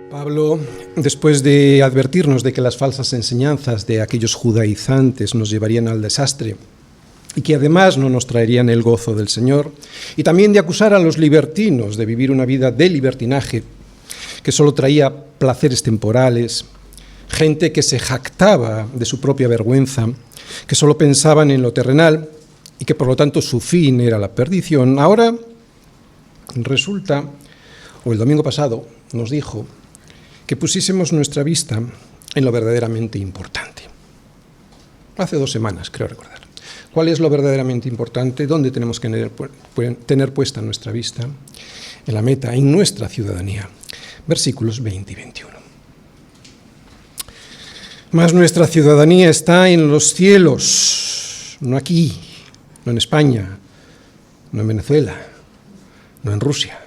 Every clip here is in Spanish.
Pablo, después de advertirnos de que las falsas enseñanzas de aquellos judaizantes nos llevarían al desastre y que además no nos traerían el gozo del Señor, y también de acusar a los libertinos de vivir una vida de libertinaje que solo traía placeres temporales, gente que se jactaba de su propia vergüenza, que solo pensaban en lo terrenal y que por lo tanto su fin era la perdición, ahora resulta, o el domingo pasado nos dijo, que pusiésemos nuestra vista en lo verdaderamente importante. Hace 2 semanas, creo recordar. ¿Cuál es lo verdaderamente importante? ¿Dónde tenemos que tener puesta nuestra vista? En la meta, en nuestra ciudadanía. Versículos 20 y 21. Mas nuestra ciudadanía está en los cielos, no aquí, no en España, no en Venezuela, no en Rusia,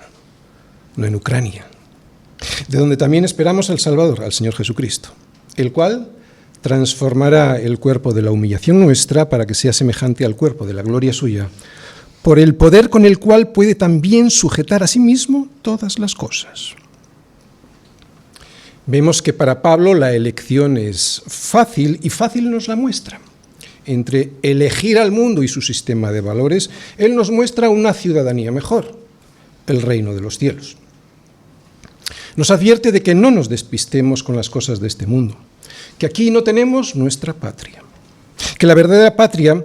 no en Ucrania, de donde también esperamos al Salvador, al Señor Jesucristo, el cual transformará el cuerpo de la humillación nuestra para que sea semejante al cuerpo de la gloria suya, por el poder con el cual puede también sujetar a sí mismo todas las cosas. Vemos que para Pablo la elección es fácil, y fácil nos la muestra. Entre elegir al mundo y su sistema de valores, él nos muestra una ciudadanía mejor, el reino de los cielos. Nos advierte de que no nos despistemos con las cosas de este mundo, que aquí no tenemos nuestra patria, que la verdadera patria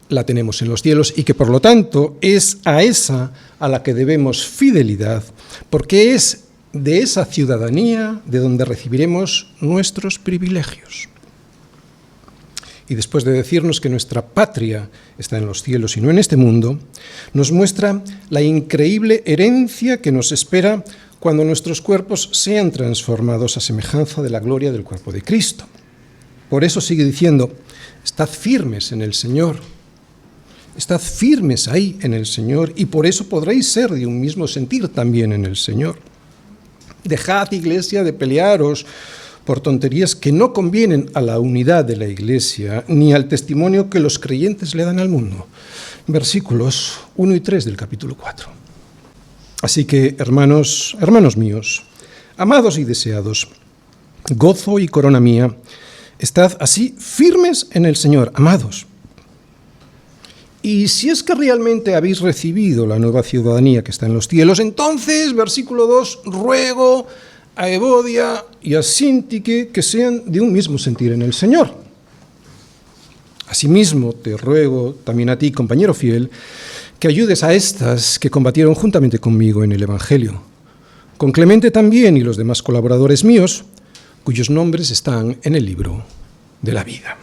la tenemos en los cielos y que por lo tanto es a esa a la que debemos fidelidad, porque es de esa ciudadanía de donde recibiremos nuestros privilegios. Y después de decirnos que nuestra patria está en los cielos y no en este mundo, nos muestra la increíble herencia que nos espera cuando nuestros cuerpos sean transformados a semejanza de la gloria del cuerpo de Cristo. Por eso sigue diciendo, estad firmes en el Señor, estad firmes ahí en el Señor, y por eso podréis ser de un mismo sentir también en el Señor. Dejad, iglesia, de pelearos por tonterías que no convienen a la unidad de la iglesia, ni al testimonio que los creyentes le dan al mundo. Versículos 1 y 3 del capítulo 4. Así que, hermanos míos, amados y deseados, gozo y corona mía, estad así firmes en el Señor, amados. Y si es que realmente habéis recibido la nueva ciudadanía que está en los cielos, entonces, versículo 2, ruego a Evodia y a Síntique que sean de un mismo sentir en el Señor. Asimismo, te ruego también a ti, compañero fiel, que ayudes a estas que combatieron juntamente conmigo en el Evangelio, con Clemente también y los demás colaboradores míos, cuyos nombres están en el libro de la vida.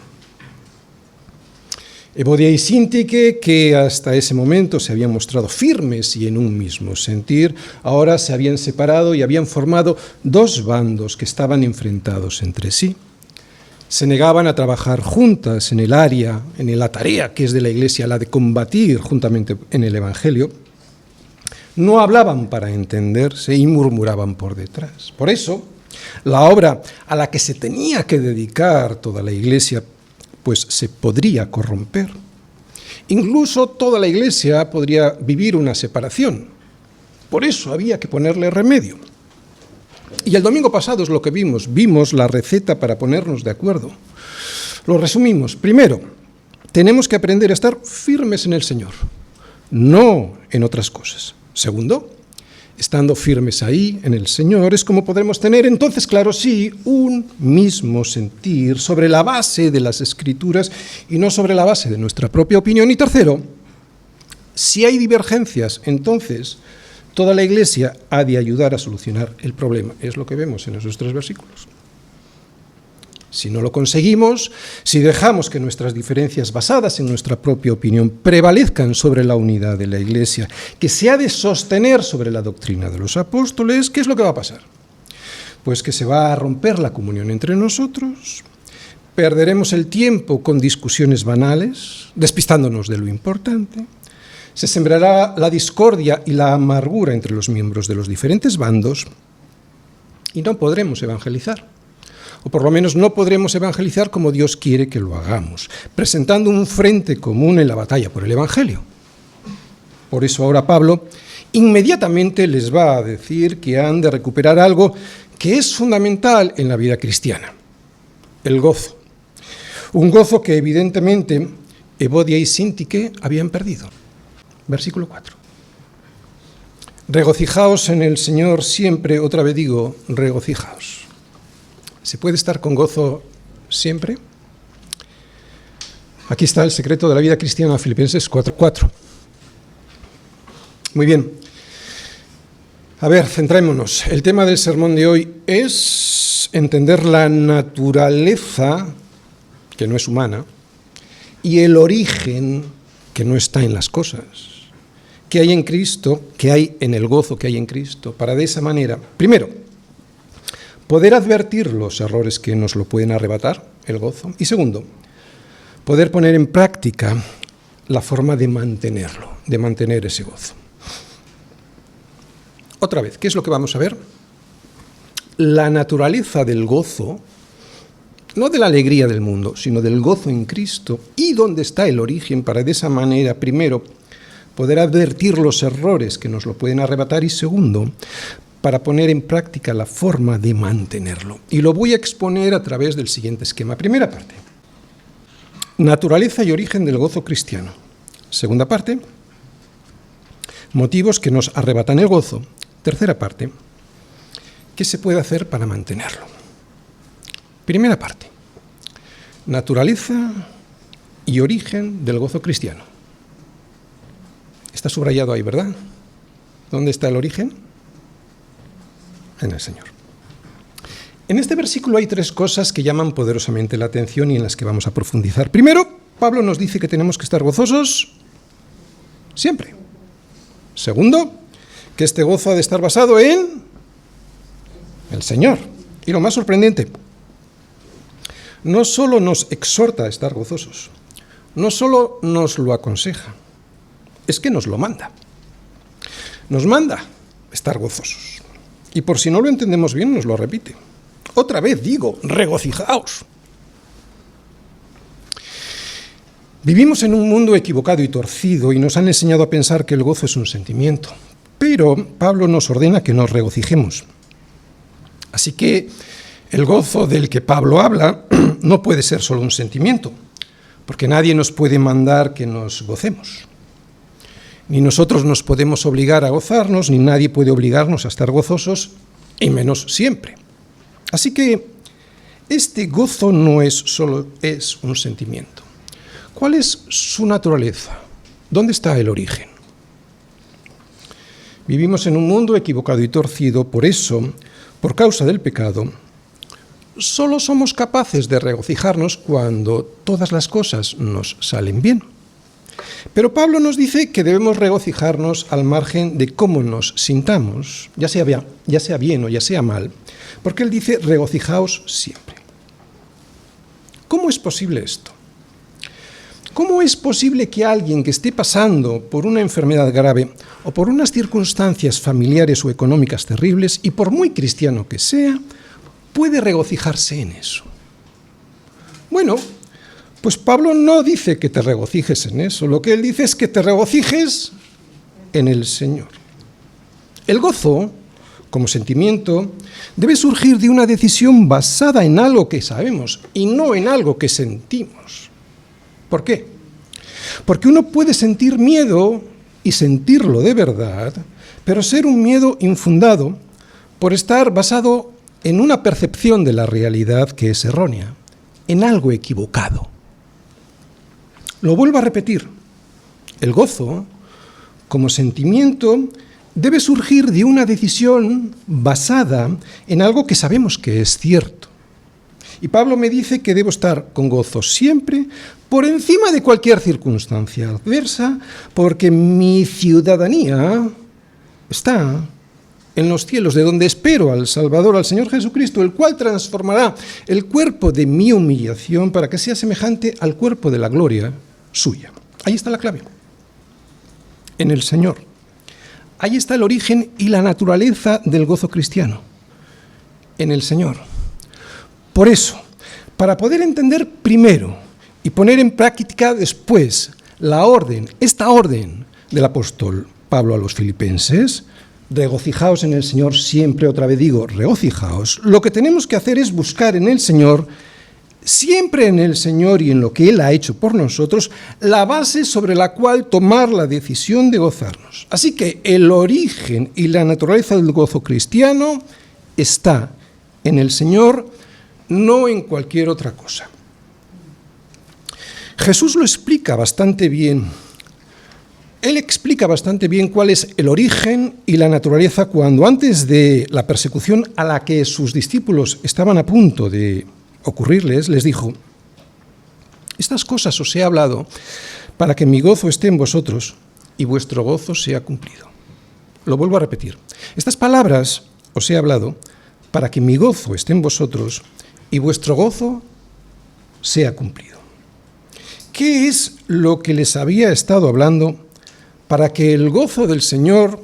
Evodia y Síntique, que hasta ese momento se habían mostrado firmes y en un mismo sentir, ahora se habían separado y habían formado 2 bandos que estaban enfrentados entre sí. Se negaban a trabajar juntas en la tarea que es de la Iglesia, la de combatir juntamente en el Evangelio. No hablaban para entenderse y murmuraban por detrás. Por eso, la obra a la que se tenía que dedicar toda la Iglesia, pues se podría corromper. Incluso toda la Iglesia podría vivir una separación. Por eso había que ponerle remedio. Y el domingo pasado es lo que vimos la receta para ponernos de acuerdo. Lo resumimos. Primero, tenemos que aprender a estar firmes en el Señor, no en otras cosas. Segundo, estando firmes ahí en el Señor es como podremos tener entonces, claro sí, un mismo sentir sobre la base de las Escrituras y no sobre la base de nuestra propia opinión. Y tercero, si hay divergencias, entonces toda la Iglesia ha de ayudar a solucionar el problema. Es lo que vemos en esos 3 versículos. Si no lo conseguimos, si dejamos que nuestras diferencias basadas en nuestra propia opinión prevalezcan sobre la unidad de la Iglesia, que se ha de sostener sobre la doctrina de los apóstoles, ¿qué es lo que va a pasar? Pues que se va a romper la comunión entre nosotros, perderemos el tiempo con discusiones banales, despistándonos de lo importante, se sembrará la discordia y la amargura entre los miembros de los diferentes bandos y no podremos evangelizar. O por lo menos no podremos evangelizar como Dios quiere que lo hagamos, presentando un frente común en la batalla por el Evangelio. Por eso ahora Pablo inmediatamente les va a decir que han de recuperar algo que es fundamental en la vida cristiana: el gozo. Un gozo que evidentemente Evodia y Síntique habían perdido. Versículo 4. Regocijaos en el Señor siempre, otra vez digo, regocijaos. ¿Se puede estar con gozo siempre? Aquí está el secreto de la vida cristiana, Filipenses 4:4. Muy bien. A ver, centrémonos. El tema del sermón de hoy es entender la naturaleza, que no es humana, y el origen, que no está en las cosas, que hay en Cristo, que hay en el gozo que hay en Cristo, para de esa manera, primero, poder advertir los errores que nos lo pueden arrebatar, el gozo, y segundo, poder poner en práctica la forma de mantenerlo, de mantener ese gozo. Otra vez, ¿qué es lo que vamos a ver? La naturaleza del gozo, no de la alegría del mundo, sino del gozo en Cristo, y dónde está el origen, para de esa manera, primero, poder advertir los errores que nos lo pueden arrebatar, y segundo, para poner en práctica la forma de mantenerlo. Y lo voy a exponer a través del siguiente esquema. Primera parte, naturaleza y origen del gozo cristiano. Segunda parte, motivos que nos arrebatan el gozo. Tercera parte, ¿qué se puede hacer para mantenerlo? Primera parte, naturaleza y origen del gozo cristiano. Está subrayado ahí, ¿verdad? ¿Dónde está el origen? En el Señor. En este versículo hay tres cosas que llaman poderosamente la atención y en las que vamos a profundizar. Primero, Pablo nos dice que tenemos que estar gozosos siempre. Segundo, que este gozo ha de estar basado en el Señor. Y lo más sorprendente, no solo nos exhorta a estar gozosos, no solo nos lo aconseja, es que nos lo manda. Nos manda estar gozosos. Y por si no lo entendemos bien, nos lo repite. Otra vez digo, regocijaos. Vivimos en un mundo equivocado y torcido y nos han enseñado a pensar que el gozo es un sentimiento. Pero Pablo nos ordena que nos regocijemos. Así que el gozo del que Pablo habla no puede ser solo un sentimiento, porque nadie nos puede mandar que nos gocemos. Ni nosotros nos podemos obligar a gozarnos, ni nadie puede obligarnos a estar gozosos, y menos siempre. Así que este gozo no es solo un sentimiento. ¿Cuál es su naturaleza? ¿Dónde está el origen? Vivimos en un mundo equivocado y torcido, por eso, por causa del pecado, solo somos capaces de regocijarnos cuando todas las cosas nos salen bien. Pero Pablo nos dice que debemos regocijarnos al margen de cómo nos sintamos, ya sea bien o ya sea mal, porque él dice regocijaos siempre. ¿Cómo es posible esto? ¿Cómo es posible que alguien que esté pasando por una enfermedad grave o por unas circunstancias familiares o económicas terribles, y por muy cristiano que sea, puede regocijarse en eso? Bueno, pues Pablo no dice que te regocijes en eso, lo que él dice es que te regocijes en el Señor. El gozo, como sentimiento, debe surgir de una decisión basada en algo que sabemos y no en algo que sentimos. ¿Por qué? Porque uno puede sentir miedo y sentirlo de verdad, pero ser un miedo infundado por estar basado en una percepción de la realidad que es errónea, en algo equivocado. Lo vuelvo a repetir, el gozo, como sentimiento, debe surgir de una decisión basada en algo que sabemos que es cierto. Y Pablo me dice que debo estar con gozo siempre, por encima de cualquier circunstancia adversa, porque mi ciudadanía está en los cielos, de donde espero al Salvador, al Señor Jesucristo, el cual transformará el cuerpo de mi humillación para que sea semejante al cuerpo de la gloria suya. Ahí está la clave. En el Señor. Ahí está el origen y la naturaleza del gozo cristiano. En el Señor. Por eso, para poder entender primero y poner en práctica después esta orden del apóstol Pablo a los filipenses, regocijaos en el Señor siempre, otra vez digo, regocijaos. Lo que tenemos que hacer es buscar en el Señor, siempre en el Señor y en lo que Él ha hecho por nosotros, la base sobre la cual tomar la decisión de gozarnos. Así que el origen y la naturaleza del gozo cristiano está en el Señor, no en cualquier otra cosa. Jesús lo explica bastante bien. Él explica bastante bien cuál es el origen y la naturaleza cuando antes de la persecución a la que sus discípulos estaban a punto de ocurrirles, les dijo: estas cosas os he hablado para que mi gozo esté en vosotros y vuestro gozo sea cumplido. Lo vuelvo a repetir. Estas palabras os he hablado para que mi gozo esté en vosotros y vuestro gozo sea cumplido. ¿Qué es lo que les había estado hablando para que el gozo del Señor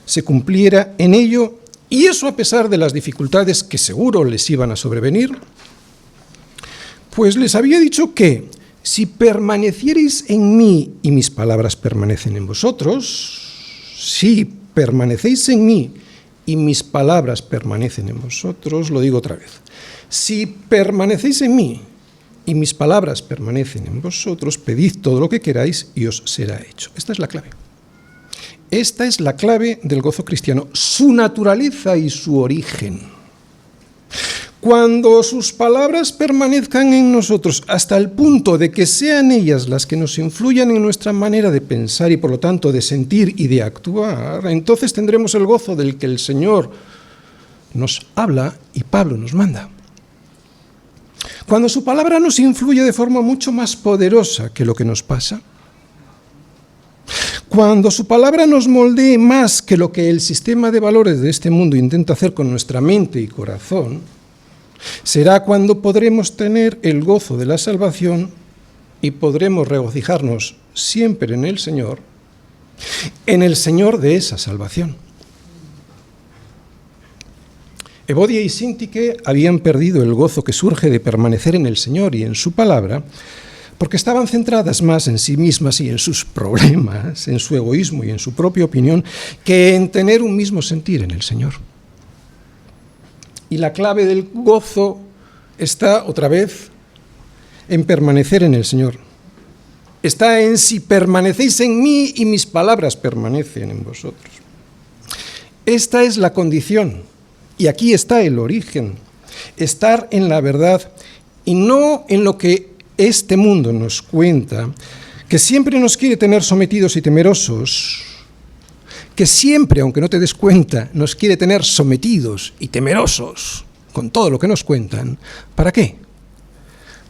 se cumpliera en ello, y eso a pesar de las dificultades que seguro les iban a sobrevenir? Pues les había dicho que si permanecierais en mí y mis palabras permanecen en vosotros, si permanecéis en mí y mis palabras permanecen en vosotros, lo digo otra vez, si permanecéis en mí y mis palabras permanecen en vosotros, pedid todo lo que queráis y os será hecho. Esta es la clave. Esta es la clave del gozo cristiano, su naturaleza y su origen. Cuando sus palabras permanezcan en nosotros hasta el punto de que sean ellas las que nos influyan en nuestra manera de pensar y por lo tanto de sentir y de actuar, entonces tendremos el gozo del que el Señor nos habla y Pablo nos manda. Cuando su palabra nos influye de forma mucho más poderosa que lo que nos pasa, cuando su palabra nos moldee más que lo que el sistema de valores de este mundo intenta hacer con nuestra mente y corazón, será cuando podremos tener el gozo de la salvación y podremos regocijarnos siempre en el Señor de esa salvación. Evodia y Síntique habían perdido el gozo que surge de permanecer en el Señor y en su palabra, porque estaban centradas más en sí mismas y en sus problemas, en su egoísmo y en su propia opinión, que en tener un mismo sentir en el Señor. Y la clave del gozo está, otra vez, en permanecer en el Señor. Está en si permanecéis en mí y mis palabras permanecen en vosotros. Esta es la condición, y aquí está el origen. Estar en la verdad y no en lo que este mundo nos cuenta, que siempre nos quiere tener sometidos y temerosos, que siempre, aunque no te des cuenta, nos quiere tener sometidos y temerosos con todo lo que nos cuentan. ¿Para qué?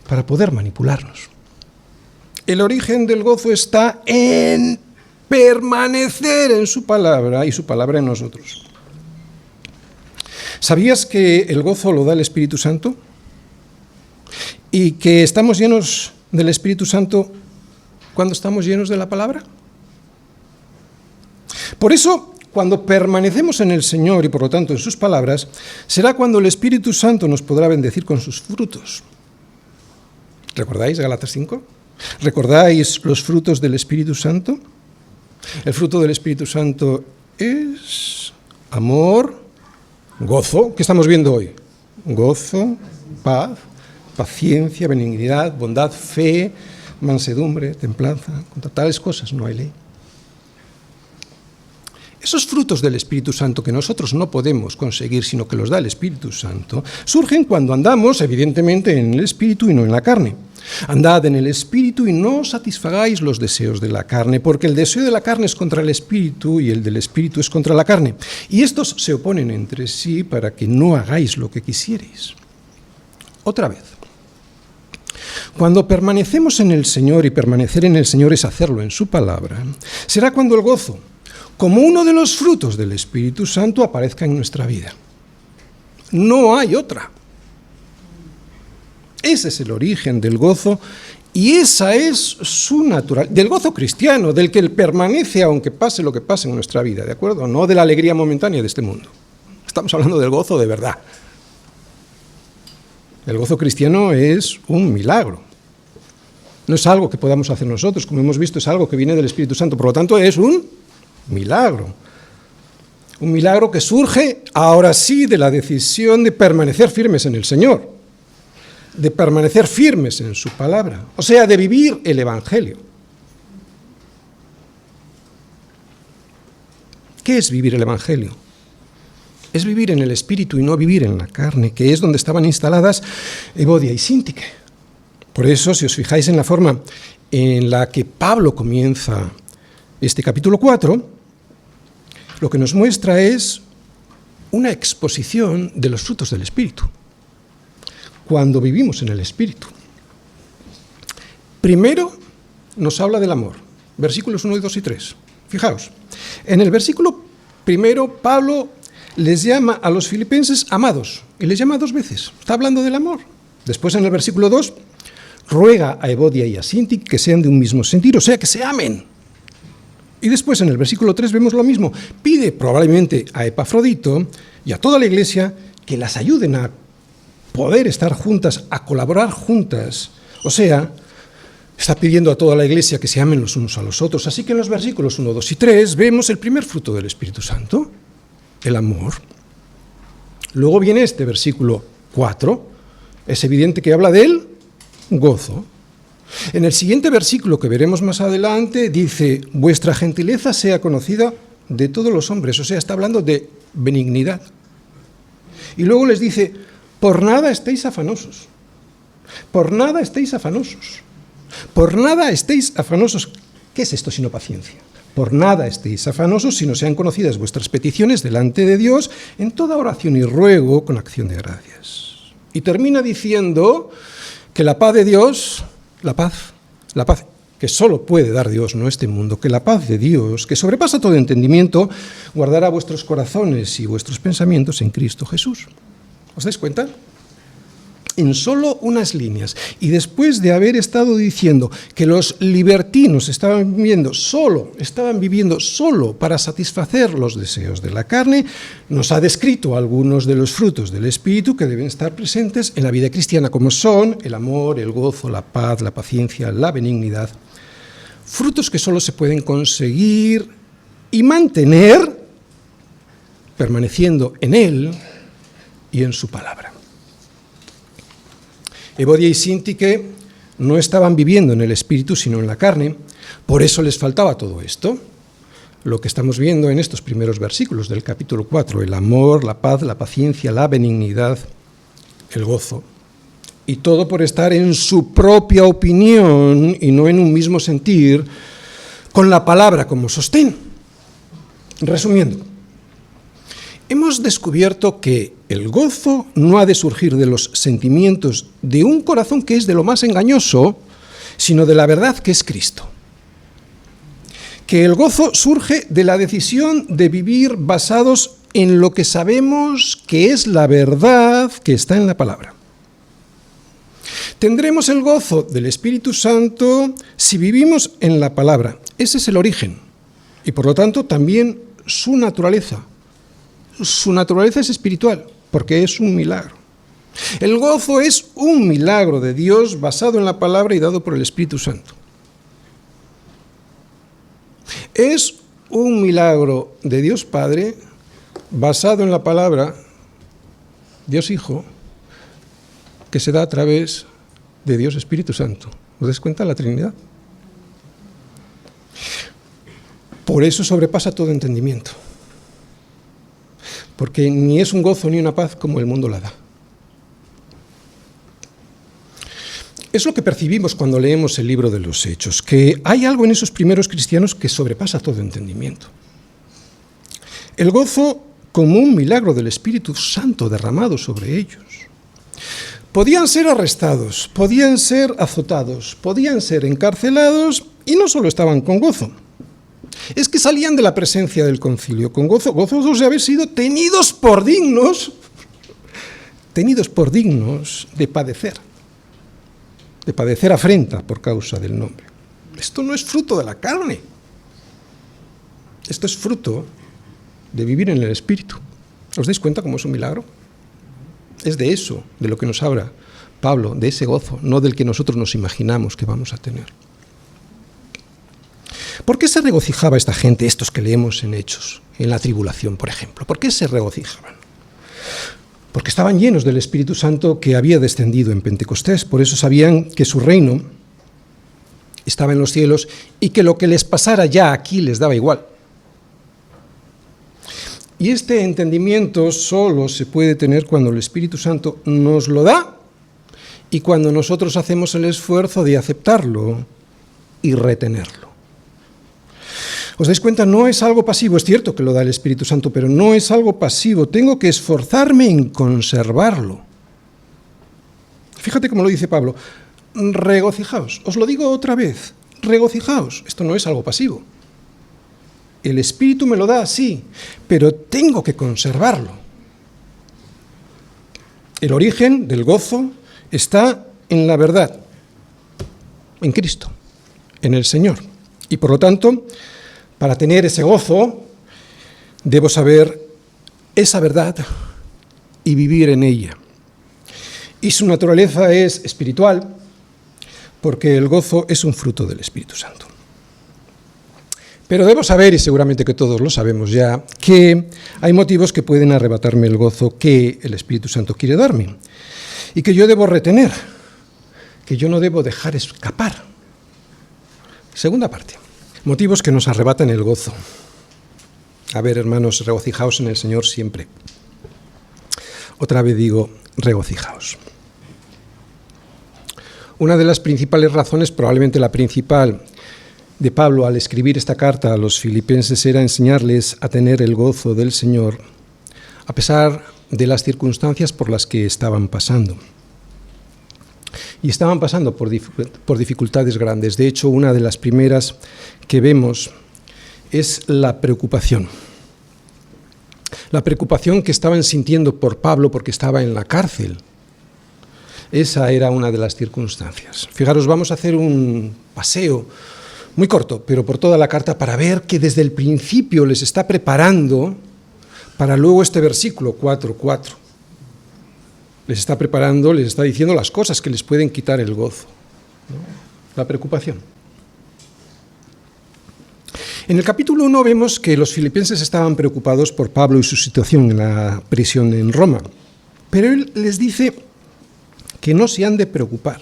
Para poder manipularnos. El origen del gozo está en permanecer en su palabra y su palabra en nosotros. ¿Sabías que el gozo lo da el Espíritu Santo? ¿Y que estamos llenos del Espíritu Santo cuando estamos llenos de la palabra? Por eso, cuando permanecemos en el Señor y por lo tanto en sus palabras, será cuando el Espíritu Santo nos podrá bendecir con sus frutos. ¿Recordáis Gálatas 5? ¿Recordáis los frutos del Espíritu Santo? El fruto del Espíritu Santo es amor, gozo, ¿qué estamos viendo hoy? Gozo, paz, paciencia, benignidad, bondad, fe, mansedumbre, templanza. Contra tales cosas no hay ley. Esos frutos del Espíritu Santo que nosotros no podemos conseguir, sino que los da el Espíritu Santo, surgen cuando andamos, evidentemente, en el Espíritu y no en la carne. Andad en el Espíritu y no satisfagáis los deseos de la carne, porque el deseo de la carne es contra el Espíritu y el del Espíritu es contra la carne. Y estos se oponen entre sí para que no hagáis lo que quisierais. Otra vez. Cuando permanecemos en el Señor, y permanecer en el Señor es hacerlo en su palabra, será cuando el gozo, como uno de los frutos del Espíritu Santo, aparezca en nuestra vida. No hay otra. Ese es el origen del gozo y esa es su naturaleza, del gozo cristiano, del que él permanece aunque pase lo que pase en nuestra vida, ¿de acuerdo? No de la alegría momentánea de este mundo. Estamos hablando del gozo de verdad. El gozo cristiano es un milagro. No es algo que podamos hacer nosotros, como hemos visto, es algo que viene del Espíritu Santo. Por lo tanto, es un milagro. Un milagro que surge, ahora sí, de la decisión de permanecer firmes en el Señor, de permanecer firmes en su palabra, o sea, de vivir el Evangelio. ¿Qué es vivir el Evangelio? Es vivir en el Espíritu y no vivir en la carne, que es donde estaban instaladas Evodia y Síntique. Por eso, si os fijáis en la forma en la que Pablo comienza este capítulo 4, lo que nos muestra es una exposición de los frutos del Espíritu, cuando vivimos en el Espíritu. Primero nos habla del amor, versículos 1, 2 y 3. Fijaos, en el versículo primero Pablo les llama a los filipenses amados, y les llama 2 veces, está hablando del amor. Después en el versículo 2 ruega a Evodia y a Síntique que sean de un mismo sentir, o sea, que se amen. Y después en el versículo 3 vemos lo mismo, pide probablemente a Epafrodito y a toda la iglesia que las ayuden a poder estar juntas, a colaborar juntas, o sea, está pidiendo a toda la iglesia que se amen los unos a los otros. Así que en los versículos 1, 2 y 3 vemos el primer fruto del Espíritu Santo, el amor. Luego viene este versículo 4, es evidente que habla del gozo. En el siguiente versículo que veremos más adelante dice, vuestra gentileza sea conocida de todos los hombres, o sea, está hablando de benignidad. Y luego les dice, por nada estéis afanosos, por nada estéis afanosos, por nada estéis afanosos. ¿Qué es esto sino paciencia? Por nada estéis afanosos, sino sean conocidas vuestras peticiones delante de Dios en toda oración y ruego con acción de gracias. Y termina diciendo que la paz de Dios, la paz que solo puede dar Dios, no este mundo, que la paz de Dios, que sobrepasa todo entendimiento, guardará vuestros corazones y vuestros pensamientos en Cristo Jesús. ¿Os dais cuenta? En solo unas líneas, y después de haber estado diciendo que los libertinos estaban viviendo solo para satisfacer los deseos de la carne, nos ha descrito algunos de los frutos del Espíritu que deben estar presentes en la vida cristiana, como son el amor, el gozo, la paz, la paciencia, la benignidad. Frutos que solo se pueden conseguir y mantener permaneciendo en Él y en su palabra. Evodia y Síntique no estaban viviendo en el Espíritu, sino en la carne, por eso les faltaba todo esto, lo que estamos viendo en estos primeros versículos del capítulo 4, el amor, la paz, la paciencia, la benignidad, el gozo, y todo por estar en su propia opinión y no en un mismo sentir, con la palabra como sostén. Resumiendo, hemos descubierto que el gozo no ha de surgir de los sentimientos de un corazón que es de lo más engañoso, sino de la verdad que es Cristo. Que el gozo surge de la decisión de vivir basados en lo que sabemos que es la verdad que está en la palabra. Tendremos el gozo del Espíritu Santo si vivimos en la palabra. Ese es el origen y por lo tanto también su naturaleza. Su naturaleza es espiritual, porque es un milagro. El gozo es un milagro de Dios basado en la palabra y dado por el Espíritu Santo. Es un milagro de Dios Padre basado en la palabra, Dios Hijo, que se da a través de Dios Espíritu Santo. ¿Os dais cuenta de la Trinidad? Por eso sobrepasa todo entendimiento. Porque ni es un gozo ni una paz como el mundo la da. Es lo que percibimos cuando leemos el libro de los Hechos, que hay algo en esos primeros cristianos que sobrepasa todo entendimiento. El gozo como un milagro del Espíritu Santo derramado sobre ellos. Podían ser arrestados, podían ser azotados, podían ser encarcelados y no solo estaban con gozo. Es que salían de la presencia del concilio con gozo, gozosos de haber sido tenidos por dignos de padecer afrenta por causa del nombre. Esto no es fruto de la carne, esto es fruto de vivir en el Espíritu. ¿Os dais cuenta cómo es un milagro? Es de eso de lo que nos habla Pablo, de ese gozo, no del que nosotros nos imaginamos que vamos a tener. ¿Por qué se regocijaba esta gente, estos que leemos en Hechos, en la tribulación, por ejemplo? ¿Por qué se regocijaban? Porque estaban llenos del Espíritu Santo que había descendido en Pentecostés, por eso sabían que su reino estaba en los cielos y que lo que les pasara ya aquí les daba igual. Y este entendimiento solo se puede tener cuando el Espíritu Santo nos lo da y cuando nosotros hacemos el esfuerzo de aceptarlo y retenerlo. ¿Os dais cuenta? No es algo pasivo, es cierto que lo da el Espíritu Santo, pero no es algo pasivo, tengo que esforzarme en conservarlo. Fíjate cómo lo dice Pablo, regocijaos, os lo digo otra vez, regocijaos, esto no es algo pasivo. El Espíritu me lo da, sí, pero tengo que conservarlo. El origen del gozo está en la verdad, en Cristo, en el Señor. Y por lo tanto, para tener ese gozo, debo saber esa verdad y vivir en ella. Y su naturaleza es espiritual, porque el gozo es un fruto del Espíritu Santo. Pero debo saber, y seguramente que todos lo sabemos ya, que hay motivos que pueden arrebatarme el gozo que el Espíritu Santo quiere darme, y que yo debo retener, que yo no debo dejar escapar. Segunda parte, motivos que nos arrebatan el gozo. A ver, hermanos, regocijaos en el Señor siempre. Otra vez digo, regocijaos. Una de las principales razones, probablemente la principal, de Pablo al escribir esta carta a los filipenses era enseñarles a tener el gozo del Señor, a pesar de las circunstancias por las que estaban pasando. Y estaban pasando por dificultades grandes. De hecho, una de las primeras que vemos es la preocupación. La preocupación que estaban sintiendo por Pablo porque estaba en la cárcel. Esa era una de las circunstancias. Fijaros, vamos a hacer un paseo muy corto, pero por toda la carta para ver que desde el principio les está preparando para luego este versículo 4:4. Les está preparando, les está diciendo las cosas que les pueden quitar el gozo, ¿no? La preocupación. En el capítulo 1 vemos que los filipenses estaban preocupados por Pablo y su situación en la prisión en Roma, pero él les dice que no se han de preocupar.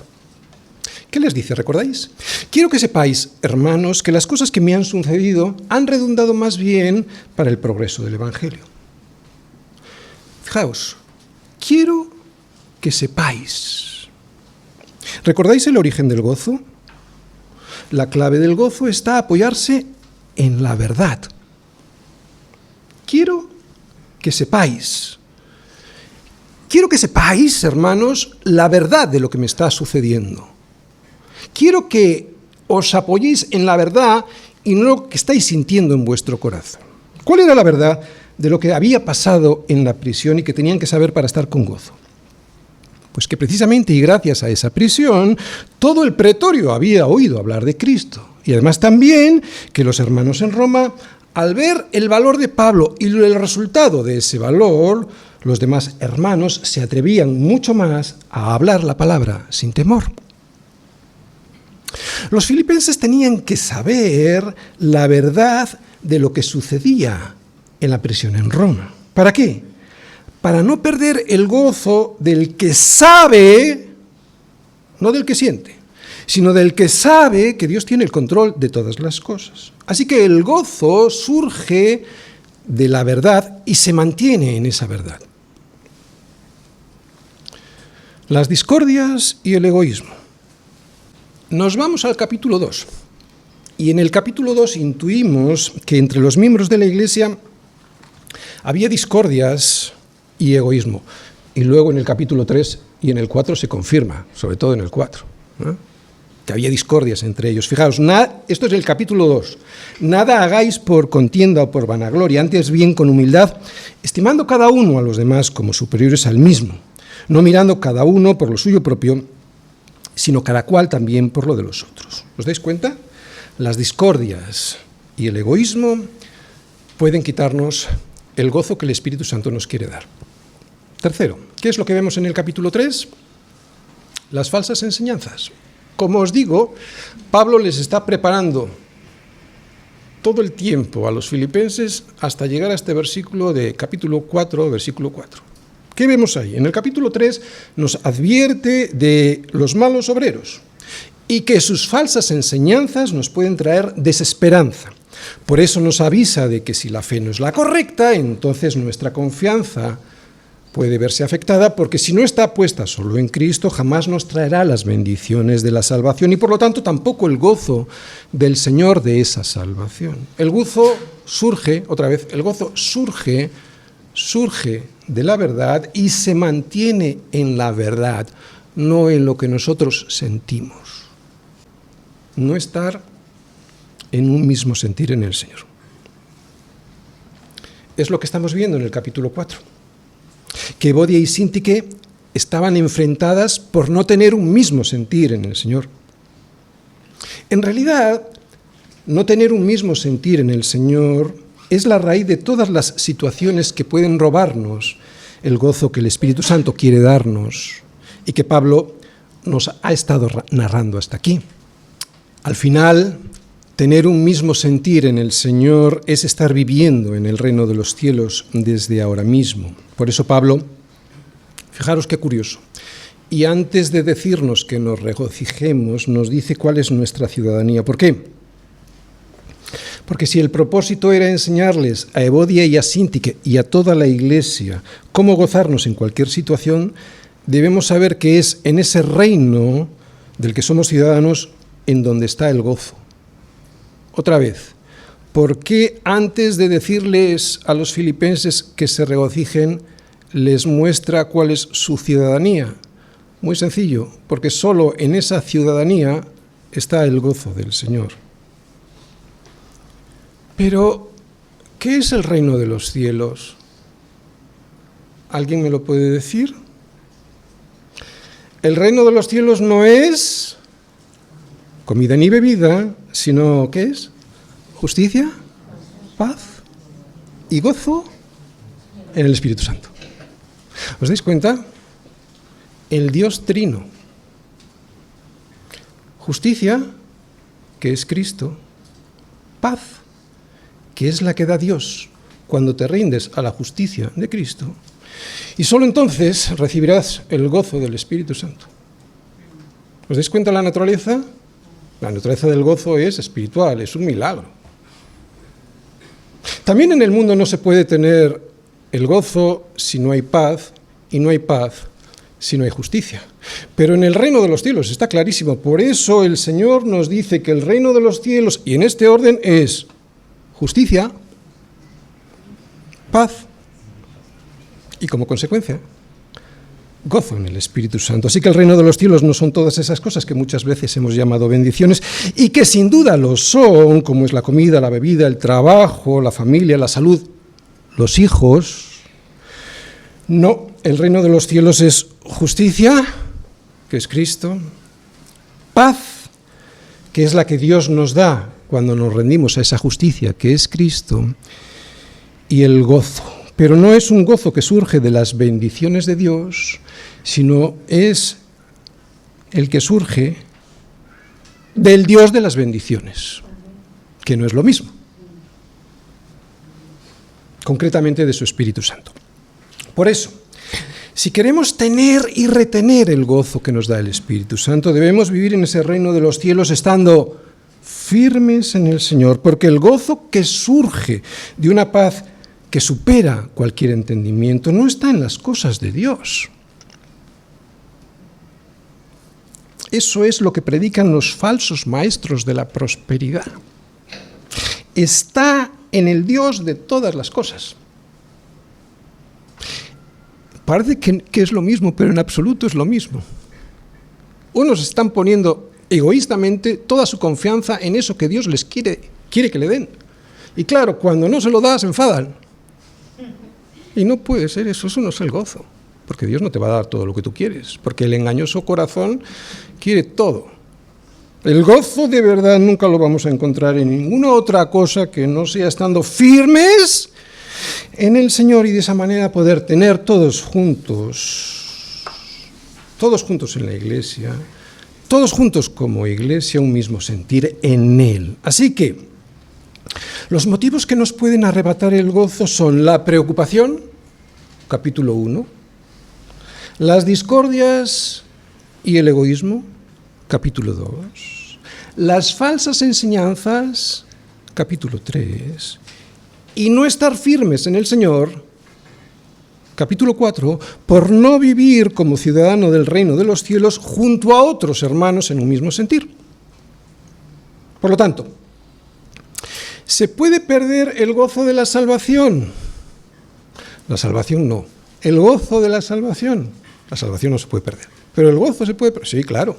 ¿Qué les dice? ¿Recordáis? Quiero que sepáis, hermanos, que las cosas que me han sucedido han redundado más bien para el progreso del Evangelio. Fijaos, quiero que sepáis. ¿Recordáis el origen del gozo? La clave del gozo está a apoyarse en la verdad. Quiero que sepáis. Quiero que sepáis, hermanos, la verdad de lo que me está sucediendo. Quiero que os apoyéis en la verdad y no lo que estáis sintiendo en vuestro corazón. ¿Cuál era la verdad de lo que había pasado en la prisión y que tenían que saber para estar con gozo? Pues que precisamente y gracias a esa prisión, todo el pretorio había oído hablar de Cristo. Y además también que los hermanos en Roma, al ver el valor de Pablo y el resultado de ese valor, los demás hermanos se atrevían mucho más a hablar la palabra sin temor. Los filipenses tenían que saber la verdad de lo que sucedía en la prisión en Roma. ¿Para qué? Para no perder el gozo del que sabe, no del que siente, sino del que sabe que Dios tiene el control de todas las cosas. Así que el gozo surge de la verdad y se mantiene en esa verdad. Las discordias y el egoísmo. Nos vamos al capítulo 2, y en el capítulo 2 intuimos que entre los miembros de la Iglesia había discordias y egoísmo, y luego en el capítulo 3 y en el 4 se confirma, sobre todo en el 4, ¿no? Que había discordias entre ellos. Fijaos, esto es el capítulo 2, nada hagáis por contienda o por vanagloria, antes bien con humildad, estimando cada uno a los demás como superiores al mismo, no mirando cada uno por lo suyo propio, sino cada cual también por lo de los otros. ¿Os dais cuenta? Las discordias y el egoísmo pueden quitarnos el gozo que el Espíritu Santo nos quiere dar. Tercero, ¿qué es lo que vemos en el capítulo 3? Las falsas enseñanzas. Como os digo, Pablo les está preparando todo el tiempo a los filipenses hasta llegar a este versículo de capítulo 4, versículo 4. ¿Qué vemos ahí? En el capítulo 3 nos advierte de los malos obreros y que sus falsas enseñanzas nos pueden traer desesperanza. Por eso nos avisa de que si la fe no es la correcta, entonces nuestra confianza puede verse afectada, porque si no está puesta solo en Cristo, jamás nos traerá las bendiciones de la salvación y por lo tanto tampoco el gozo del Señor de esa salvación. El gozo surge de la verdad y se mantiene en la verdad, no en lo que nosotros sentimos. No estar en un mismo sentir en el Señor. Es lo que estamos viendo en el capítulo 4. Que Evodia y Síntique estaban enfrentadas por no tener un mismo sentir en el Señor. En realidad, no tener un mismo sentir en el Señor es la raíz de todas las situaciones que pueden robarnos el gozo que el Espíritu Santo quiere darnos y que Pablo nos ha estado narrando hasta aquí. Al final, tener un mismo sentir en el Señor es estar viviendo en el reino de los cielos desde ahora mismo. Por eso Pablo, fijaros qué curioso, y antes de decirnos que nos regocijemos, nos dice cuál es nuestra ciudadanía. ¿Por qué? Porque si el propósito era enseñarles a Evodia y a Síntique y a toda la Iglesia cómo gozarnos en cualquier situación, debemos saber que es en ese reino del que somos ciudadanos en donde está el gozo. Otra vez, ¿por qué antes de decirles a los filipenses que se regocijen, les muestra cuál es su ciudadanía? Muy sencillo, porque solo en esa ciudadanía está el gozo del Señor. Pero, ¿qué es el reino de los cielos? ¿Alguien me lo puede decir? El reino de los cielos no es comida ni bebida, sino, ¿qué es? Justicia, paz y gozo en el Espíritu Santo. ¿Os dais cuenta? El Dios trino. Justicia, que es Cristo. Paz, que es la que da Dios cuando te rindes a la justicia de Cristo. Y solo entonces recibirás el gozo del Espíritu Santo. ¿Os dais cuenta de la naturaleza? La naturaleza del gozo es espiritual, es un milagro. También en el mundo no se puede tener el gozo si no hay paz, y no hay paz si no hay justicia. Pero en el reino de los cielos está clarísimo. Por eso el Señor nos dice que el reino de los cielos, y en este orden, es justicia, paz y como consecuencia, gozo en el Espíritu Santo. Así que el reino de los cielos no son todas esas cosas que muchas veces hemos llamado bendiciones y que sin duda lo son, como es la comida, la bebida, el trabajo, la familia, la salud, los hijos. No, el reino de los cielos es justicia, que es Cristo, paz, que es la que Dios nos da cuando nos rendimos a esa justicia, que es Cristo, y el gozo. Pero no es un gozo que surge de las bendiciones de Dios, sino es el que surge del Dios de las bendiciones, que no es lo mismo, concretamente de su Espíritu Santo. Por eso, si queremos tener y retener el gozo que nos da el Espíritu Santo, debemos vivir en ese reino de los cielos estando firmes en el Señor, porque el gozo que surge de una paz que supera cualquier entendimiento no está en las cosas de Dios. Eso es lo que predican los falsos maestros de la prosperidad. Está en el Dios de todas las cosas. Parece que es lo mismo, pero en absoluto es lo mismo. Unos están poniendo egoístamente toda su confianza en eso que Dios les quiere que le den. Y claro, cuando no se lo da, se enfadan. Y no puede ser eso no es el gozo. Porque Dios no te va a dar todo lo que tú quieres. Porque el engañoso corazón quiere todo. El gozo de verdad nunca lo vamos a encontrar en ninguna otra cosa que no sea estando firmes en el Señor y de esa manera poder tener todos juntos en la iglesia, todos juntos como iglesia, un mismo sentir en Él. Así que Los motivos que nos pueden arrebatar el gozo son la preocupación, capítulo 1, las discordias y el egoísmo, capítulo 2, las falsas enseñanzas, capítulo 3, y no estar firmes en el Señor, capítulo 4, por no vivir como ciudadano del reino de los cielos junto a otros hermanos en un mismo sentir. Por lo tanto, ¿se puede perder el gozo de la salvación? La salvación no. El gozo de la salvación. La salvación no se puede perder. Pero el gozo se puede perder. Sí, claro.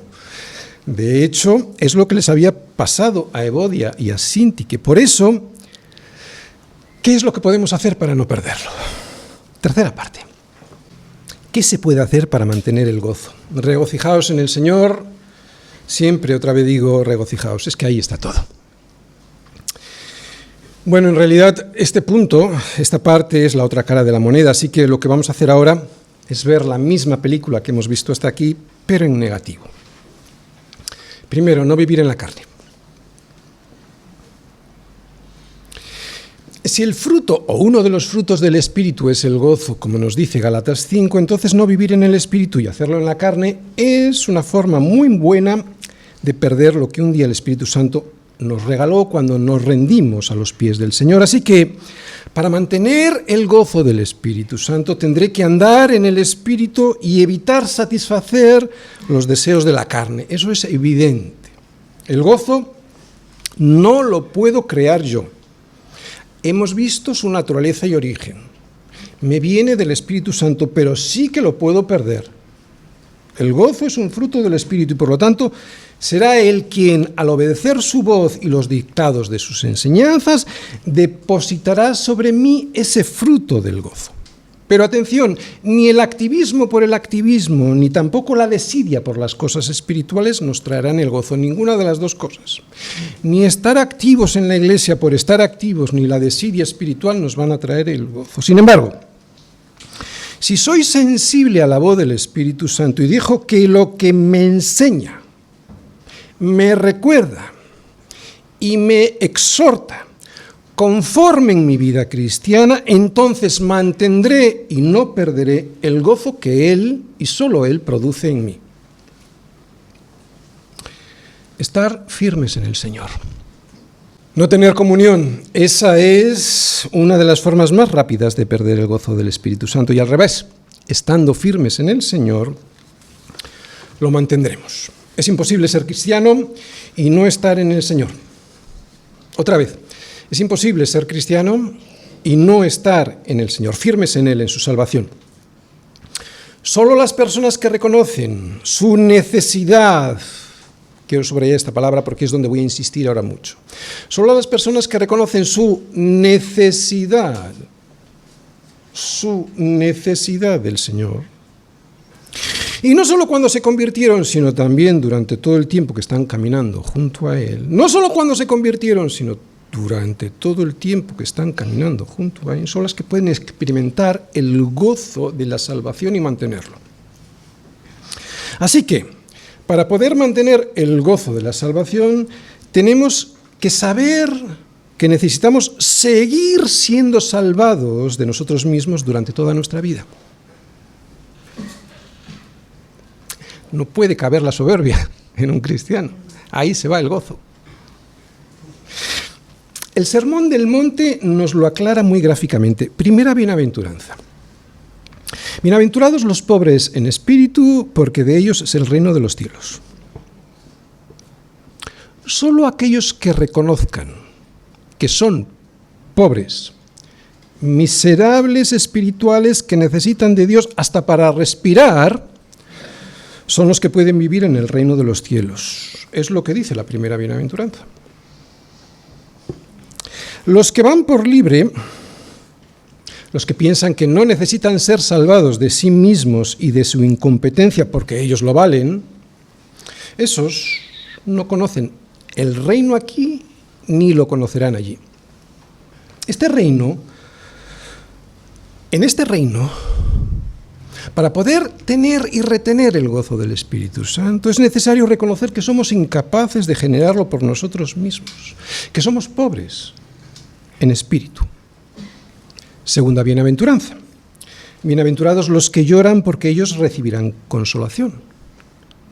De hecho, es lo que les había pasado a Evodia y a Síntique. Por eso, ¿qué es lo que podemos hacer para no perderlo? Tercera parte. ¿Qué se puede hacer para mantener el gozo? Regocijaos en el Señor. Siempre, otra vez digo, regocijaos. Es que ahí está todo. Bueno, en realidad este punto, esta parte es la otra cara de la moneda, así que lo que vamos a hacer ahora es ver la misma película que hemos visto hasta aquí, pero en negativo. Primero, no vivir en la carne. Si el fruto o uno de los frutos del Espíritu es el gozo, como nos dice Gálatas 5, entonces no vivir en el Espíritu y hacerlo en la carne es una forma muy buena de perder lo que un día el Espíritu Santo nos regaló cuando nos rendimos a los pies del Señor. Así que, para mantener el gozo del Espíritu Santo, tendré que andar en el Espíritu y evitar satisfacer los deseos de la carne. Eso es evidente. El gozo no lo puedo crear yo. Hemos visto su naturaleza y origen. Me viene del Espíritu Santo, pero sí que lo puedo perder. El gozo es un fruto del Espíritu y, por lo tanto, será Él quien, al obedecer su voz y los dictados de sus enseñanzas, depositará sobre mí ese fruto del gozo. Pero atención, ni el activismo por el activismo, ni tampoco la desidia por las cosas espirituales nos traerán el gozo, ninguna de las dos cosas. Ni estar activos en la iglesia por estar activos, ni la desidia espiritual nos van a traer el gozo. Sin embargo, si soy sensible a la voz del Espíritu Santo y dejo que lo que me enseña, me recuerda y me exhorta, conformen mi vida cristiana, entonces mantendré y no perderé el gozo que Él y solo Él produce en mí. Estar firmes en el Señor. No tener comunión, esa es una de las formas más rápidas de perder el gozo del Espíritu Santo. Y al revés, estando firmes en el Señor, lo mantendremos. Es imposible ser cristiano y no estar en el Señor. Otra vez, es imposible ser cristiano y no estar en el Señor, firmes en Él, en su salvación. Solo las personas que reconocen su necesidad, quiero subrayar esta palabra porque es donde voy a insistir ahora mucho, solo las personas que reconocen su necesidad del Señor, y no solo cuando se convirtieron, sino también durante todo el tiempo que están caminando junto a Él, no solo cuando se convirtieron, sino durante todo el tiempo que están caminando junto a Él, son las que pueden experimentar el gozo de la salvación y mantenerlo. Así que, para poder mantener el gozo de la salvación, tenemos que saber que necesitamos seguir siendo salvados de nosotros mismos durante toda nuestra vida. No puede caber la soberbia en un cristiano. Ahí se va el gozo. El Sermón del Monte nos lo aclara muy gráficamente. Primera bienaventuranza. Bienaventurados los pobres en espíritu, porque de ellos es el reino de los cielos. Solo aquellos que reconozcan que son pobres, miserables espirituales que necesitan de Dios hasta para respirar, son los que pueden vivir en el reino de los cielos. Es lo que dice la primera bienaventuranza. Los que van por libre, los que piensan que no necesitan ser salvados de sí mismos y de su incompetencia porque ellos lo valen, esos no conocen el reino aquí ni lo conocerán allí. En este reino, para poder tener y retener el gozo del Espíritu Santo, es necesario reconocer que somos incapaces de generarlo por nosotros mismos, que somos pobres, en espíritu. Segunda bienaventuranza. Bienaventurados los que lloran, porque ellos recibirán consolación.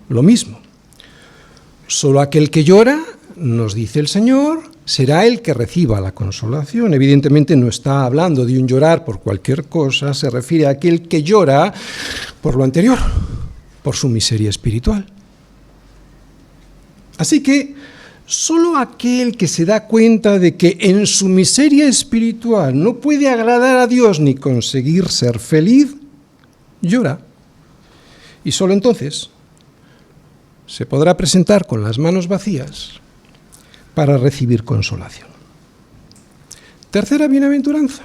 Lo mismo. Solo aquel que llora, nos dice el Señor, será el que reciba la consolación. Evidentemente no está hablando de un llorar por cualquier cosa, se refiere a aquel que llora por lo anterior, por su miseria espiritual. Así que solo aquel que se da cuenta de que en su miseria espiritual no puede agradar a Dios ni conseguir ser feliz, llora. Y solo entonces se podrá presentar con las manos vacías para recibir consolación. Tercera bienaventuranza.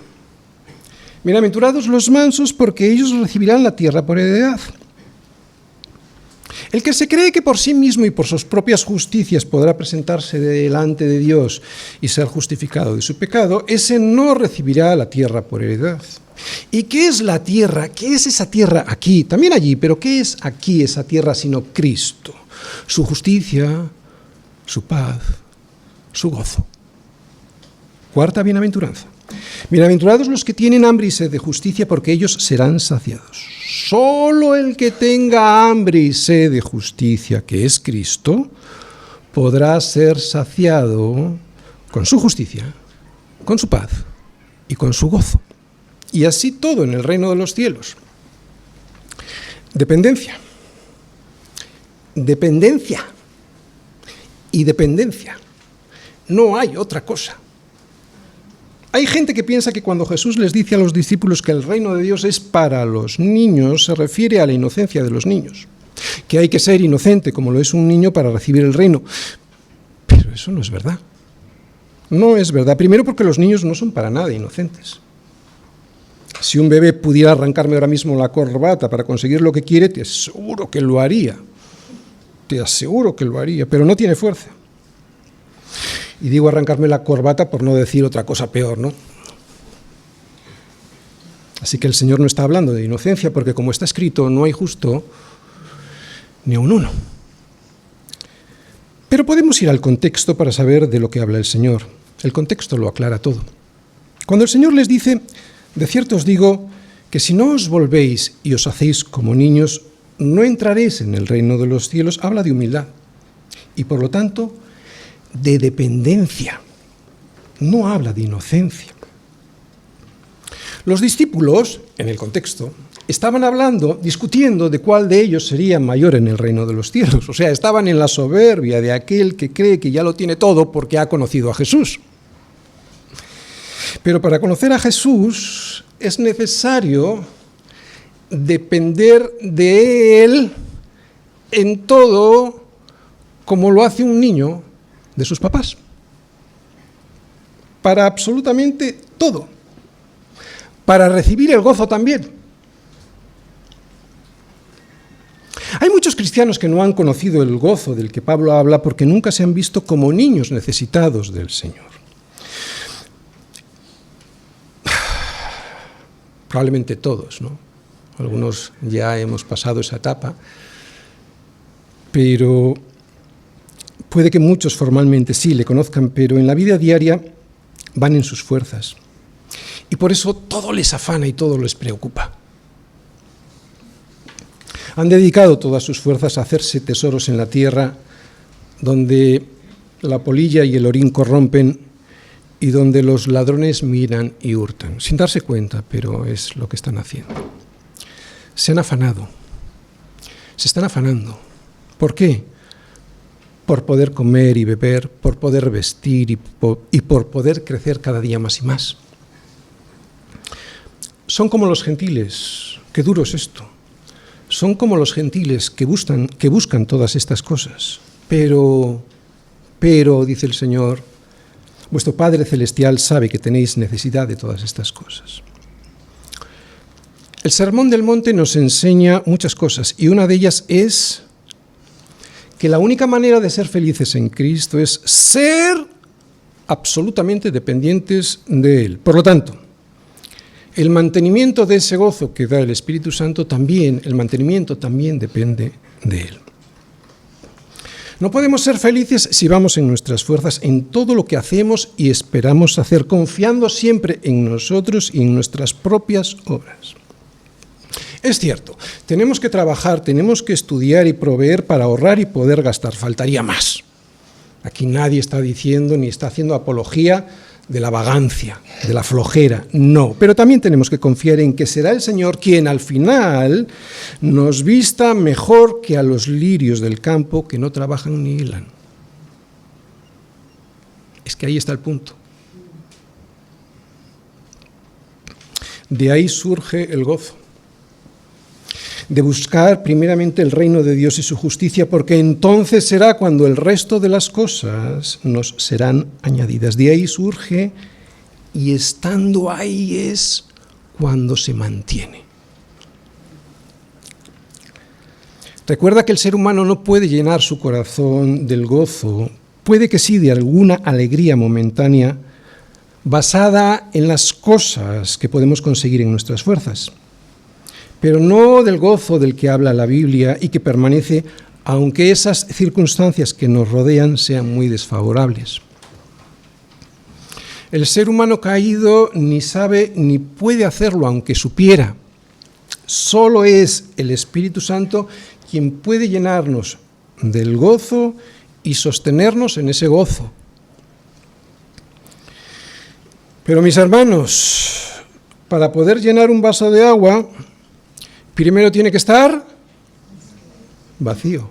Bienaventurados los mansos, porque ellos recibirán la tierra por heredad. El que se cree que por sí mismo y por sus propias justicias podrá presentarse delante de Dios y ser justificado de su pecado, ese no recibirá la tierra por heredad. ¿Y qué es la tierra? ¿Qué es esa tierra aquí? También allí, pero ¿qué es aquí esa tierra sino Cristo? Su justicia, su paz, su gozo. Cuarta bienaventuranza. Bienaventurados los que tienen hambre y sed de justicia, porque ellos serán saciados. Solo el que tenga hambre y sed de justicia, que es Cristo, podrá ser saciado con su justicia, con su paz y con su gozo. Y así todo en el reino de los cielos. Dependencia. Dependencia. Y dependencia. No hay otra cosa. Hay gente que piensa que cuando Jesús les dice a los discípulos que el reino de Dios es para los niños, se refiere a la inocencia de los niños, que hay que ser inocente como lo es un niño para recibir el reino. Pero eso no es verdad. No es verdad. Primero, porque los niños no son para nada inocentes. Si un bebé pudiera arrancarme ahora mismo la corbata para conseguir lo que quiere, te aseguro que lo haría. Te aseguro que lo haría, pero no tiene fuerza. Y digo arrancarme la corbata por no decir otra cosa peor, ¿no? Así que el Señor no está hablando de inocencia, porque como está escrito, no hay justo ni aun uno. Pero podemos ir al contexto para saber de lo que habla el Señor. El contexto lo aclara todo. Cuando el Señor les dice, de cierto os digo, que si no os volvéis y os hacéis como niños, no entraréis en el reino de los cielos, habla de humildad. Y por lo tanto, de dependencia, no habla de inocencia. Los discípulos, en el contexto, estaban hablando, discutiendo de cuál de ellos sería mayor en el reino de los cielos. O sea, estaban en la soberbia de aquel que cree que ya lo tiene todo porque ha conocido a Jesús. Pero para conocer a Jesús es necesario depender de Él en todo, como lo hace un niño de sus papás, para absolutamente todo, para recibir el gozo también. Hay muchos cristianos que no han conocido el gozo del que Pablo habla porque nunca se han visto como niños necesitados del Señor. Probablemente todos, ¿no? Algunos ya hemos pasado esa etapa, pero puede que muchos formalmente sí le conozcan, pero en la vida diaria van en sus fuerzas. Y por eso todo les afana y todo les preocupa. Han dedicado todas sus fuerzas a hacerse tesoros en la tierra, donde la polilla y el orín corrompen y donde los ladrones miran y hurtan, sin darse cuenta, pero es lo que están haciendo. Se han afanado, se están afanando. ¿Por qué? Por poder comer y beber, por poder vestir y por poder crecer cada día más y más. Son como los gentiles, qué duro es esto, son como los gentiles que buscan todas estas cosas. Pero, dice el Señor, vuestro Padre Celestial sabe que tenéis necesidad de todas estas cosas. El Sermón del Monte nos enseña muchas cosas y una de ellas es que la única manera de ser felices en Cristo es ser absolutamente dependientes de Él. Por lo tanto, el mantenimiento de ese gozo que da el Espíritu Santo también, el mantenimiento también depende de Él. No podemos ser felices si vamos en nuestras fuerzas en todo lo que hacemos y esperamos hacer, confiando siempre en nosotros y en nuestras propias obras. Es cierto, tenemos que trabajar, tenemos que estudiar y proveer para ahorrar y poder gastar. Faltaría más. Aquí nadie está diciendo ni está haciendo apología de la vagancia, de la flojera, no. Pero también tenemos que confiar en que será el Señor quien al final nos vista mejor que a los lirios del campo que no trabajan ni hilan. Es que ahí está el punto. De ahí surge el gozo. De buscar primeramente el reino de Dios y su justicia, porque entonces será cuando el resto de las cosas nos serán añadidas. De ahí surge, y estando ahí es cuando se mantiene. Recuerda que el ser humano no puede llenar su corazón del gozo, puede que sí de alguna alegría momentánea, basada en las cosas que podemos conseguir en nuestras fuerzas, pero no del gozo del que habla la Biblia y que permanece aunque esas circunstancias que nos rodean sean muy desfavorables. El ser humano caído ni sabe ni puede hacerlo aunque supiera. Solo es el Espíritu Santo quien puede llenarnos del gozo y sostenernos en ese gozo. Pero mis hermanos, para poder llenar un vaso de agua, primero tiene que estar vacío.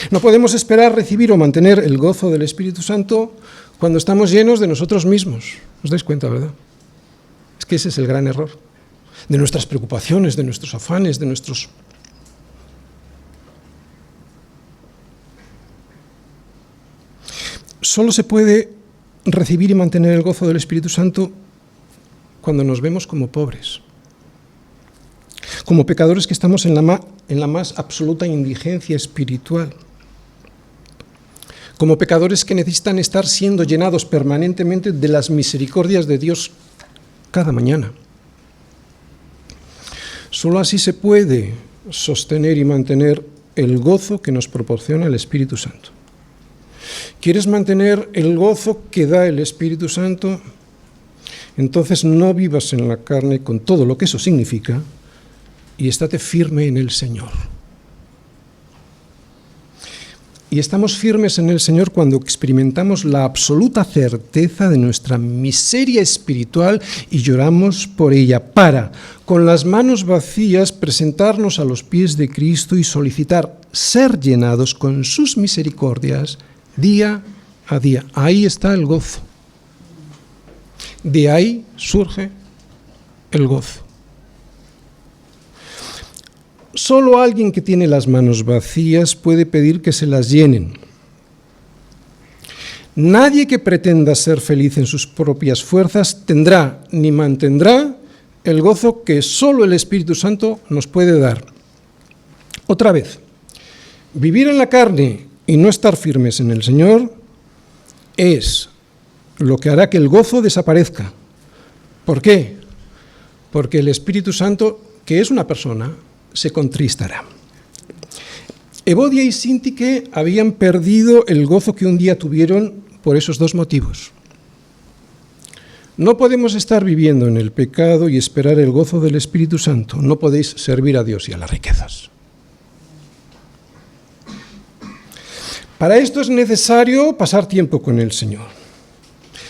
No podemos esperar recibir o mantener el gozo del Espíritu Santo cuando estamos llenos de nosotros mismos. ¿Os dais cuenta, verdad? Es que ese es el gran error. De nuestras preocupaciones, de nuestros afanes, de nuestros... Solo se puede recibir y mantener el gozo del Espíritu Santo cuando nos vemos como pobres, como pecadores que estamos en la más absoluta indigencia espiritual, como pecadores que necesitan estar siendo llenados permanentemente de las misericordias de Dios cada mañana. Solo así se puede sostener y mantener el gozo que nos proporciona el Espíritu Santo. ¿Quieres mantener el gozo que da el Espíritu Santo? Entonces no vivas en la carne con todo lo que eso significa y estate firme en el Señor. Y estamos firmes en el Señor cuando experimentamos la absoluta certeza de nuestra miseria espiritual y lloramos por ella para, con las manos vacías, presentarnos a los pies de Cristo y solicitar ser llenados con sus misericordias día a día. Ahí está el gozo. De ahí surge el gozo. Solo alguien que tiene las manos vacías puede pedir que se las llenen. Nadie que pretenda ser feliz en sus propias fuerzas tendrá ni mantendrá el gozo que solo el Espíritu Santo nos puede dar. Otra vez, vivir en la carne y no estar firmes en el Señor es lo que hará que el gozo desaparezca. ¿Por qué? Porque el Espíritu Santo, que es una persona, se contristará. Evodia y Síntique habían perdido el gozo que un día tuvieron por esos dos motivos. No podemos estar viviendo en el pecado y esperar el gozo del Espíritu Santo. No podéis servir a Dios y a las riquezas. Para esto es necesario pasar tiempo con el Señor.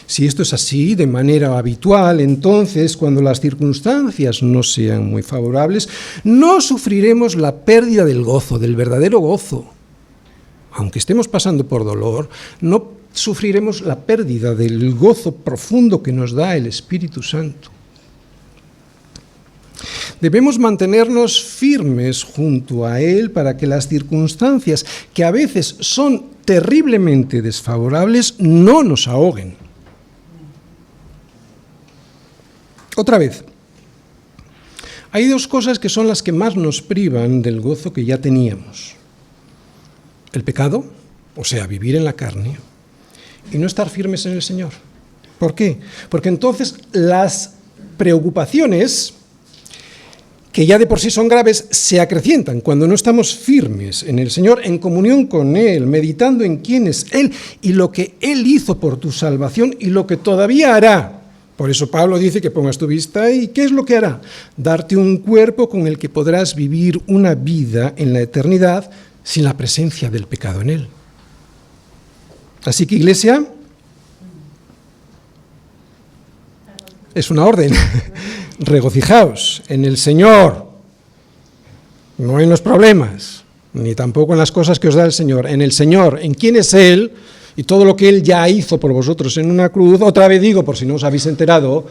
Si esto es así de manera habitual, entonces, cuando las circunstancias no sean muy favorables, no sufriremos la pérdida del gozo, del verdadero gozo. Aunque estemos pasando por dolor, no sufriremos la pérdida del gozo profundo que nos da el Espíritu Santo. Debemos mantenernos firmes junto a Él para que las circunstancias, que a veces son terriblemente desfavorables, no nos ahoguen. Otra vez, hay dos cosas que son las que más nos privan del gozo que ya teníamos. El pecado, o sea, vivir en la carne, y no estar firmes en el Señor. ¿Por qué? Porque entonces las preocupaciones que ya de por sí son graves, se acrecientan cuando no estamos firmes en el Señor, en comunión con Él, meditando en quién es Él y lo que Él hizo por tu salvación y lo que todavía hará. Por eso Pablo dice que pongas tu vista ahí. ¿Qué es lo que hará? Darte un cuerpo con el que podrás vivir una vida en la eternidad sin la presencia del pecado en Él. Así que, Iglesia, es una orden. Regocijaos en el Señor, no en los problemas, ni tampoco en las cosas que os da el Señor, en el Señor, en quién es Él y todo lo que Él ya hizo por vosotros en una cruz. Otra vez digo, por si no os habéis enterado,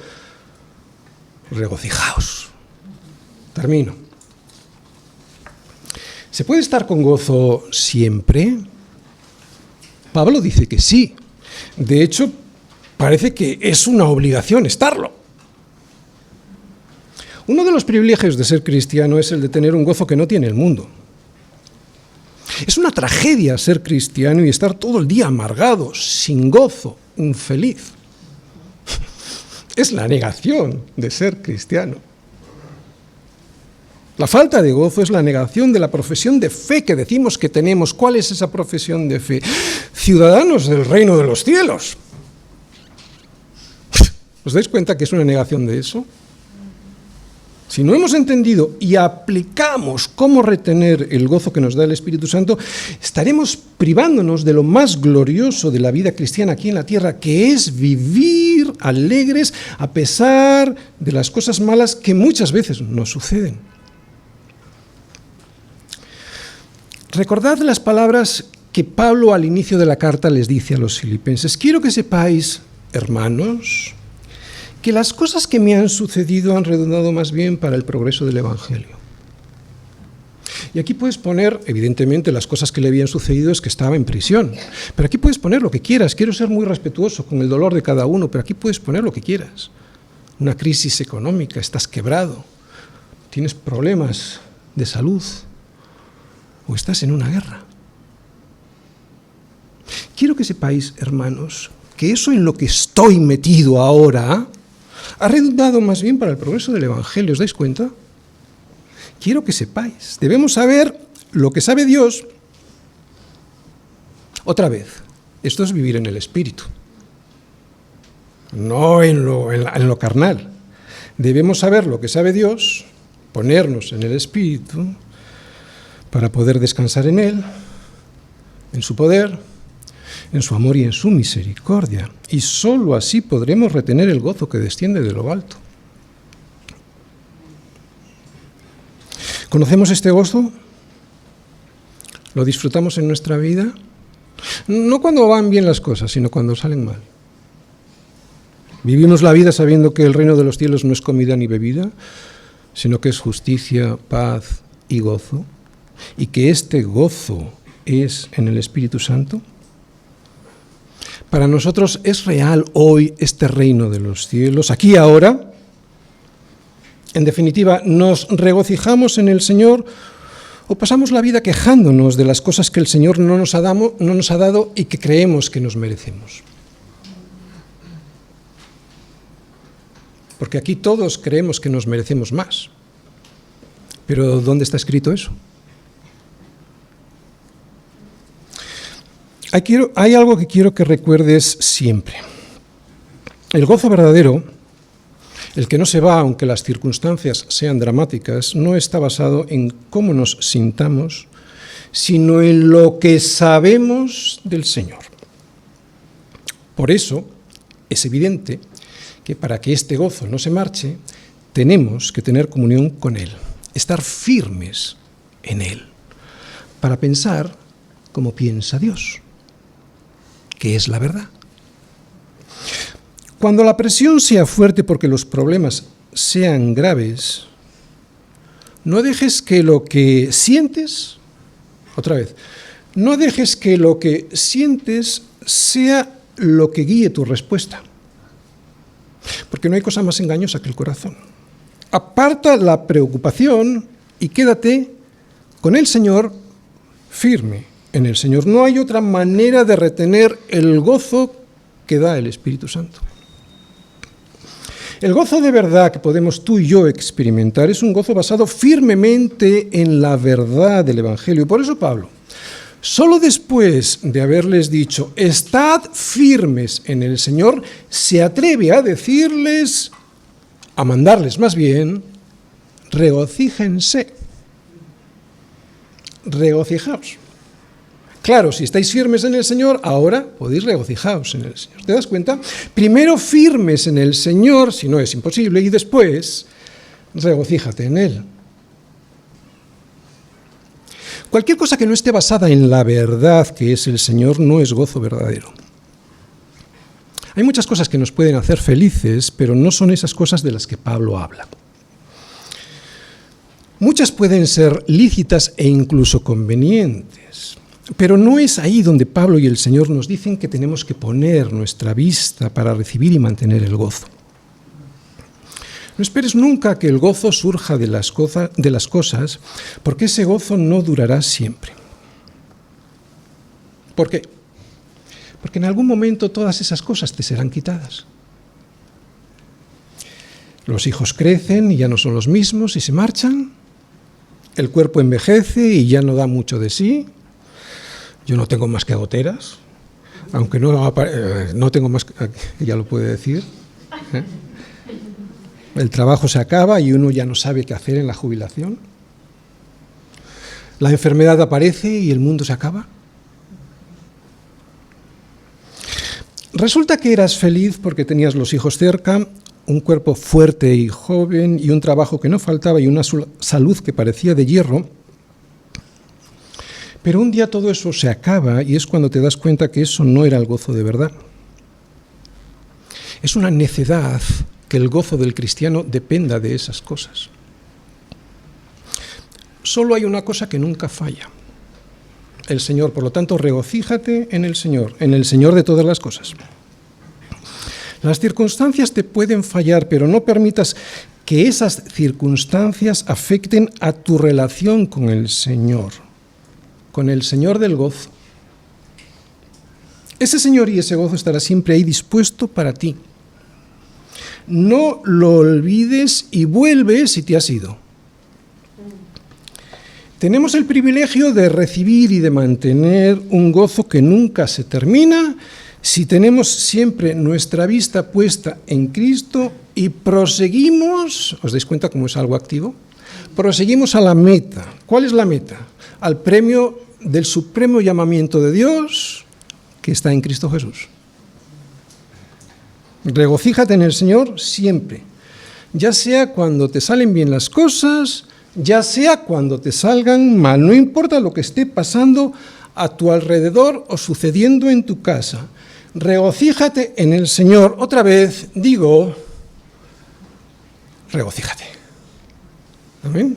regocijaos. Termino. ¿Se puede estar con gozo siempre? Pablo dice que sí. De hecho, parece que es una obligación estarlo. Uno de los privilegios de ser cristiano es el de tener un gozo que no tiene el mundo. Es una tragedia ser cristiano y estar todo el día amargado, sin gozo, infeliz. Es la negación de ser cristiano. La falta de gozo es la negación de la profesión de fe que decimos que tenemos. ¿Cuál es esa profesión de fe? Ciudadanos del reino de los cielos. ¿Os dais cuenta que es una negación de eso? Si no hemos entendido y aplicamos cómo retener el gozo que nos da el Espíritu Santo, estaremos privándonos de lo más glorioso de la vida cristiana aquí en la tierra, que es vivir alegres a pesar de las cosas malas que muchas veces nos suceden. Recordad las palabras que Pablo al inicio de la carta les dice a los filipenses. Quiero que sepáis, hermanos, que las cosas que me han sucedido han redundado más bien para el progreso del Evangelio. Y aquí puedes poner, evidentemente, las cosas que le habían sucedido es que estaba en prisión. Pero aquí puedes poner lo que quieras. Quiero ser muy respetuoso con el dolor de cada uno, pero aquí puedes poner lo que quieras. Una crisis económica, estás quebrado, tienes problemas de salud o estás en una guerra. Quiero que sepáis, hermanos, que eso en lo que estoy metido ahora ha redundado más bien para el progreso del Evangelio. ¿Os dais cuenta? Quiero que sepáis. Debemos saber lo que sabe Dios. Otra vez, esto es vivir en el Espíritu, no en lo carnal. Debemos saber lo que sabe Dios, ponernos en el Espíritu, para poder descansar en Él, en su poder, en su amor y en su misericordia. Y sólo así podremos retener el gozo que desciende de lo alto. ¿Conocemos este gozo? ¿Lo disfrutamos en nuestra vida? No cuando van bien las cosas, sino cuando salen mal. Vivimos la vida sabiendo que el reino de los cielos no es comida ni bebida, sino que es justicia, paz y gozo, y que este gozo es en el Espíritu Santo. Para nosotros es real hoy este reino de los cielos, aquí ahora. En definitiva, ¿nos regocijamos en el Señor o pasamos la vida quejándonos de las cosas que el Señor no nos ha dado y que creemos que nos merecemos? Porque aquí todos creemos que nos merecemos más. Pero ¿dónde está escrito eso? Hay algo que quiero que recuerdes siempre. El gozo verdadero, el que no se va aunque las circunstancias sean dramáticas, no está basado en cómo nos sintamos, sino en lo que sabemos del Señor. Por eso es evidente que para que este gozo no se marche, tenemos que tener comunión con Él, estar firmes en Él, para pensar como piensa Dios, que es la verdad. Cuando la presión sea fuerte porque los problemas sean graves, no dejes que lo que sientes, no dejes que lo que sientes sea lo que guíe tu respuesta. Porque no hay cosa más engañosa que el corazón. Aparta la preocupación y quédate con el Señor firme en el Señor. No hay otra manera de retener el gozo que da el Espíritu Santo. El gozo de verdad que podemos tú y yo experimentar es un gozo basado firmemente en la verdad del Evangelio. Por eso Pablo, solo después de haberles dicho, estad firmes en el Señor, se atreve a decirles, a mandarles más bien, regocíjense. Regocijaos. Claro, si estáis firmes en el Señor, ahora podéis regocijaos en el Señor. ¿Te das cuenta? Primero firmes en el Señor, si no es imposible, y después regocíjate en Él. Cualquier cosa que no esté basada en la verdad que es el Señor no es gozo verdadero. Hay muchas cosas que nos pueden hacer felices, pero no son esas cosas de las que Pablo habla. Muchas pueden ser lícitas e incluso convenientes, pero no es ahí donde Pablo y el Señor nos dicen que tenemos que poner nuestra vista para recibir y mantener el gozo. No esperes nunca que el gozo surja de las cosas, porque ese gozo no durará siempre. ¿Por qué? Porque en algún momento todas esas cosas te serán quitadas. Los hijos crecen y ya no son los mismos y se marchan. El cuerpo envejece y ya no da mucho de sí. Yo no tengo más que goteras, aunque no tengo más, ya lo puede decir. El trabajo se acaba y uno ya no sabe qué hacer en la jubilación. La enfermedad aparece y el mundo se acaba. Resulta que eras feliz porque tenías los hijos cerca, un cuerpo fuerte y joven y un trabajo que no faltaba y una salud que parecía de hierro. Pero un día todo eso se acaba y es cuando te das cuenta que eso no era el gozo de verdad. Es una necedad que el gozo del cristiano dependa de esas cosas. Solo hay una cosa que nunca falla: el Señor. Por lo tanto, regocíjate en el Señor de todas las cosas. Las circunstancias te pueden fallar, pero no permitas que esas circunstancias afecten a tu relación con el Señor del gozo. Ese Señor y ese gozo estará siempre ahí dispuesto para ti. No lo olvides y vuelve si te has ido. Tenemos el privilegio de recibir y de mantener un gozo que nunca se termina si tenemos siempre nuestra vista puesta en Cristo y proseguimos, ¿os dais cuenta cómo es algo activo? Proseguimos a la meta. ¿Cuál es la meta? Al premio del supremo llamamiento de Dios que está en Cristo Jesús. Regocíjate en el Señor siempre, ya sea cuando te salen bien las cosas, ya sea cuando te salgan mal, no importa lo que esté pasando a tu alrededor o sucediendo en tu casa. Regocíjate en el Señor. Otra vez digo, regocíjate. ¿Amén?